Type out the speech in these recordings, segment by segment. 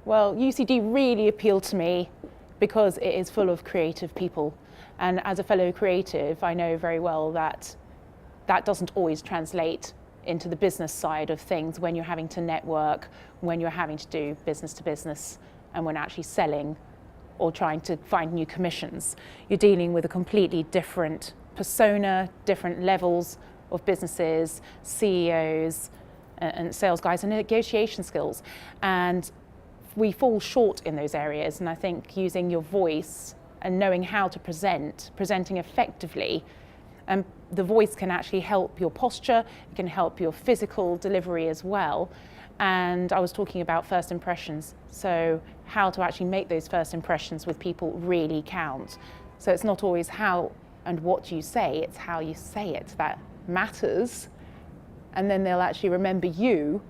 Well, UCD really appealed to me because it is full of creative people. And as a fellow creative, I know very well that that doesn't always translate into the business side of things when you're having to network, when you're having to do business to business, and when actually selling or trying to find new commissions. You're dealing with a completely different persona, different levels of businesses, CEOs, and sales guys, and negotiation skills. And we fall short in those areas. And I think using your voice and knowing how to presenting effectively, and the voice can actually help your posture, it can help your physical delivery as well. And I was talking about first impressions. So how to actually make those first impressions with people really count. So it's not always how and what you say, it's how you say it that matters. And then they'll actually remember you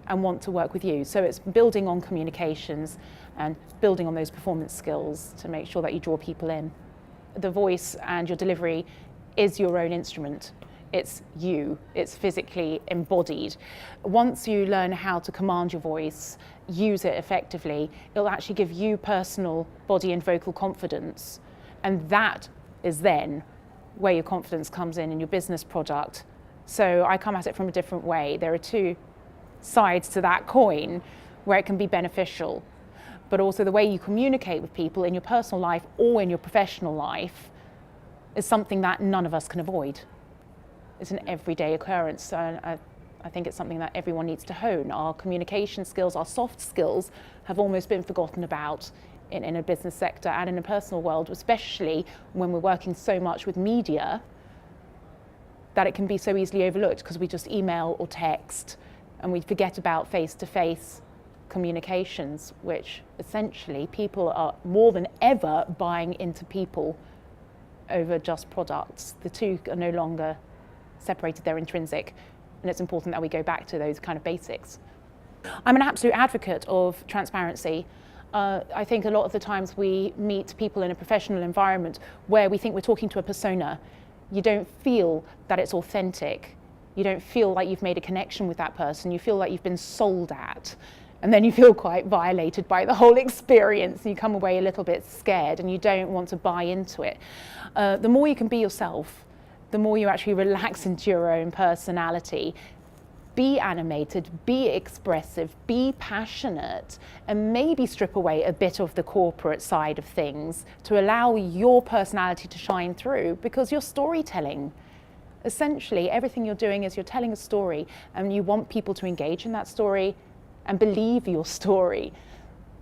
and want to work with you. So it's building on communications and building on those performance skills to make sure that you draw people in. The voice and your delivery is your own instrument. It's you, it's physically embodied. Once you learn how to command your voice, use it effectively, it'll actually give you personal body and vocal confidence. And that is then where your confidence comes in your business product. So I come at it from a different way. There are two sides to that coin where it can be beneficial, but also the way you communicate with people in your personal life or in your professional life is something that none of us can avoid. It's an everyday occurrence. So I think it's something that everyone needs to hone. Our communication skills, our soft skills have almost been forgotten about in a business sector and in a personal world, especially when we're working so much with media, that it can be so easily overlooked because we just email or text and we forget about face-to-face communications, which essentially people are more than ever buying into people over just products. The two are no longer separated, they're intrinsic, and it's important that we go back to those kind of basics. I'm an absolute advocate of transparency. I think a lot of the times we meet people in a professional environment where we think we're talking to a persona. You don't feel that it's authentic. You don't feel like you've made a connection with that person. You feel like you've been sold at. And then you feel quite violated by the whole experience. You come away a little bit scared and you don't want to buy into it. The more you can be yourself, the more you actually relax into your own personality. Be animated, be expressive, be passionate, and maybe strip away a bit of the corporate side of things to allow your personality to shine through, because you're storytelling. Essentially, everything you're doing is you're telling a story, and you want people to engage in that story and believe your story.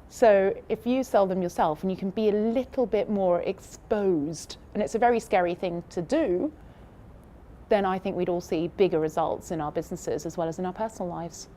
So if you sell them yourself and you can be a little bit more exposed, and it's a very scary thing to do, then I think we'd all see bigger results in our businesses as well as in our personal lives.